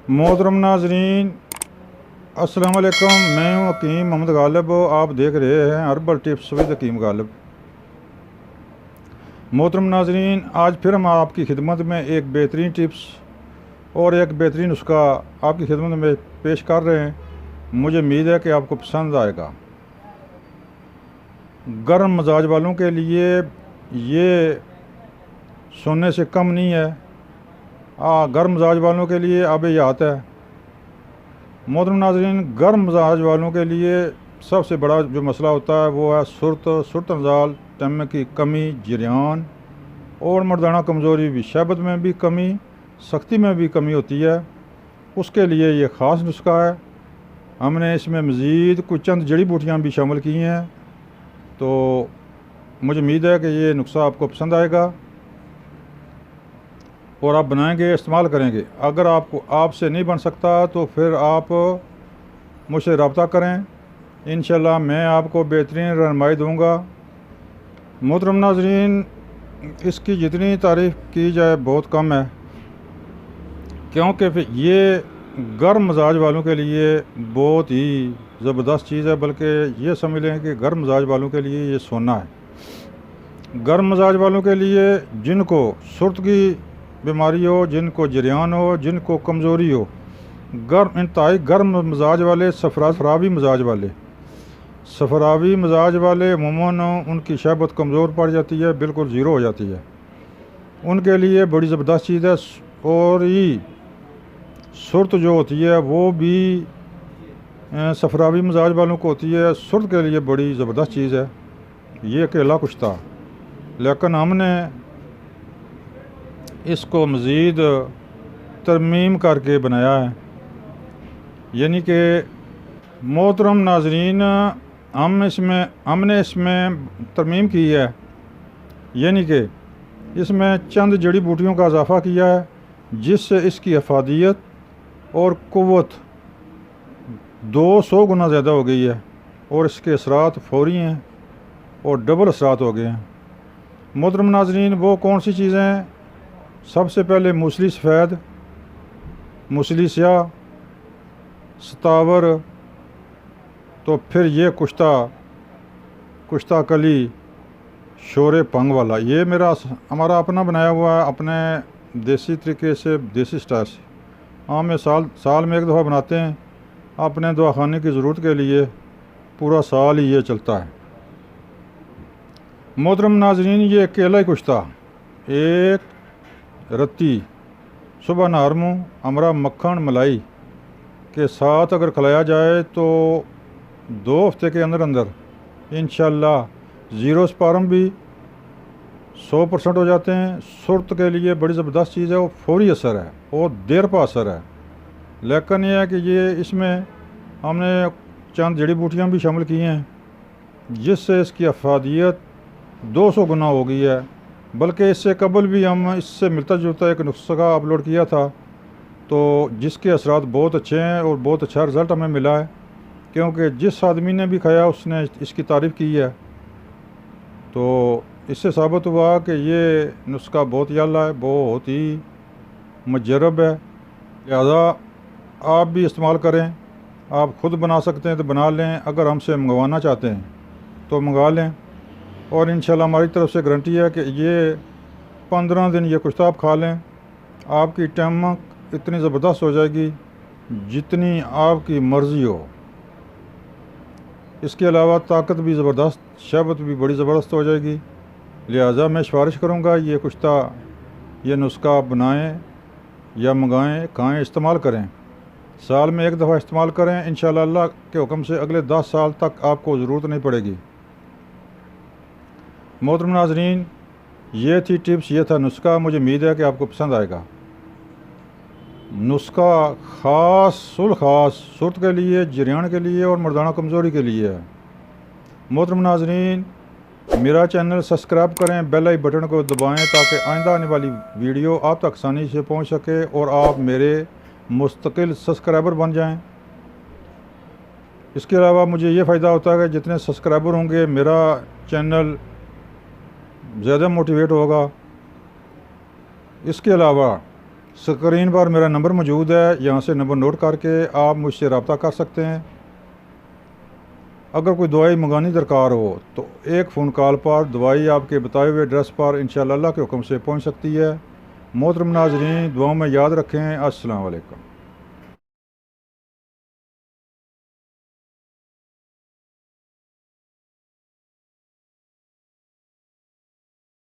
मोहतरम नाजरीन, अस्सलाम वालेकुम। मैं हूँ हकीम मोहम्मद गालिब। आप देख रहे हैं हर्बल टिप्स विद हकीम गालिब। मोहतरम नाजरीन, आज फिर हम आपकी खिदमत में एक बेहतरीन टिप्स और एक बेहतरीन नुस्खा आपकी खिदमत में पेश कर रहे हैं। मुझे उम्मीद है कि आपको पसंद आएगा। गर्म मिजाज वालों के लिए ये सोने से कम नहीं है। गर्म मिजाज वालों के लिए अब याद है। मोहतरम नाज़रीन, गर्म मिजाज वालों के लिए सबसे बड़ा जो मसला होता है वो है सुरत नज़ाल, दम की कमी, जरियान और मर्दाना कमज़ोरी भी। शहबत में भी कमी, सख्ती में भी कमी होती है। उसके लिए ये ख़ास नुस्खा है। हमने इसमें मज़ीद कुछ चंद जड़ी बूटियाँ भी शामिल की हैं। तो मुझे उम्मीद है कि ये नुस्खा आपको पसंद आएगा और आप बनाएंगे, इस्तेमाल करेंगे। अगर आपसे नहीं बन सकता तो फिर आप मुझसे रब्ता करें। इंशाल्लाह मैं आपको बेहतरीन रहनुमाई दूँगा। मोहतरम नाज़रीन, इसकी जितनी तारीफ़ की जाए बहुत कम है, क्योंकि फिर ये गर्म मिजाज वालों के लिए बहुत ही ज़बरदस्त चीज़ है। बल्कि ये समझ लें कि गर्म मिजाज वालों के लिए ये सोना है। गर्म मिजाज वालों के लिए जिनको सुर्त की बीमारी हो, जिनको जरियान हो, जिनको कमज़ोरी हो, इंतहाई गर्म मिजाज वाले, सफरावी मिजाज वाले अमूमन उनकी शहबत कमज़ोर पड़ जाती है, बिल्कुल ज़ीरो हो जाती है। उनके लिए बड़ी ज़बरदस्त चीज़ है। और ये सुर्त जो होती है वो भी सफरावी मिजाज वालों को होती है। सुर्त के लिए बड़ी ज़बरदस्त चीज़ है। ये अकेला कुछ था, लेकिन हमने इसको मज़ीद तरमीम करके बनाया है। यानी कि मोहतरम नाज़रीन, हमने इसमें तरमीम की है, यानी कि इसमें चंद जड़ी बूटियों का इजाफ़ा किया है, जिससे इसकी अफादियत और क़ुव्वत 200 गुना ज़्यादा हो गई है और इसके असरात फ़ौरी हैं और डबल असरात हो गए हैं। मोहतरम नाज़रीन, वो कौन सी चीज़ें हैं? सबसे पहले मूसली सफ़ेद, मूसली स्याह, सतावर, तो फिर ये कुश्ता कली, शोरे पंग वाला। ये हमारा अपना बनाया हुआ है, अपने देसी तरीके से, देसी स्टाइल से। हम ये साल में एक दफ़ा बनाते हैं अपने दवाखाने की ज़रूरत के लिए। पूरा साल ही ये चलता है। मोहतरम नाज़रीन, ये अकेला ही कुश्ता एक रत्ती सुबह नहर मुँह अमरा मक्खन मलाई के साथ अगर खिलाया जाए तो 2 हफ्ते के अंदर अंदर इंशाल्लाह ज़ीरो स्पारम भी 100% हो जाते हैं। सुर्त के लिए बड़ी ज़बरदस्त चीज़ है। वो फौरी असर है और देर पा असर है। लेकिन यह है कि इसमें हमने चंद जड़ी बूटियाँ भी शामिल की हैं, जिससे इसकी अफादियत 200 गुना हो गई है। बल्कि इससे कबल भी हम इससे मिलता जुलता एक नुस्खा अपलोड किया था, तो जिसके असरात बहुत अच्छे हैं और बहुत अच्छा रिज़ल्ट हमें मिला है। क्योंकि जिस आदमी ने भी खाया उसने इसकी तारीफ़ की है। तो इससे साबित हुआ कि ये नुस्खा बहुत ही आला है, बहुत ही मुजर्रब है। लिहाजा आप भी इस्तेमाल करें। आप ख़ुद बना सकते हैं तो बना लें, अगर हमसे मंगवाना चाहते हैं तो मंगा लें। और इंशाल्लाह हमारी तरफ से गारंटी है कि ये 15 दिन ये कुश्ता आप खा लें, आपकी टमक इतनी ज़बरदस्त हो जाएगी जितनी आपकी मर्ज़ी हो। इसके अलावा ताकत भी ज़बरदस्त, शहबत भी बड़ी ज़बरदस्त हो जाएगी। लिहाजा मैं सिफारिश करूँगा ये कुश्ता, ये नुस्खा आप बनाएँ या मंगाएँ, खाएँ, इस्तेमाल करें। साल में एक दफ़ा इस्तेमाल करें। इंशाल्लाह अल्लाह के हुक्म से अगले 10 साल तक आपको ज़रूरत नहीं पड़ेगी। मोहतरम नाज़रीन, ये थी टिप्स, ये था नुस्खा। मुझे उम्मीद है कि आपको पसंद आएगा। नुस्खा ख़ास सुर्त के लिए, जरियान के लिए और मर्दाना कमज़ोरी के लिए है। मोहतरम नाज़रीन, मेरा चैनल सब्सक्राइब करें, बेल आई बटन को दबाएं ताकि आइंदा आने वाली वीडियो आप तक आसानी से पहुंच सके और आप मेरे मुस्तकिल सब्सक्राइबर बन जाएं। इसके अलावा मुझे ये फ़ायदा होता है कि जितने सब्सक्राइबर होंगे मेरा चैनल ज़्यादा मोटिवेट होगा। इसके अलावा स्क्रीन पर मेरा नंबर मौजूद है, यहाँ से नंबर नोट करके आप मुझसे रब्ता कर सकते हैं। अगर कोई दवाई मंगानी दरकार हो तो एक फ़ोन कॉल पर दवाई आपके बताए हुए एड्रेस पर इंशाअल्लाह अल्लाह के हुक्म से पहुँच सकती है। मोहतरम नाज़रीन, दुआओं में याद रखें। अस्सलाम वालेकुम।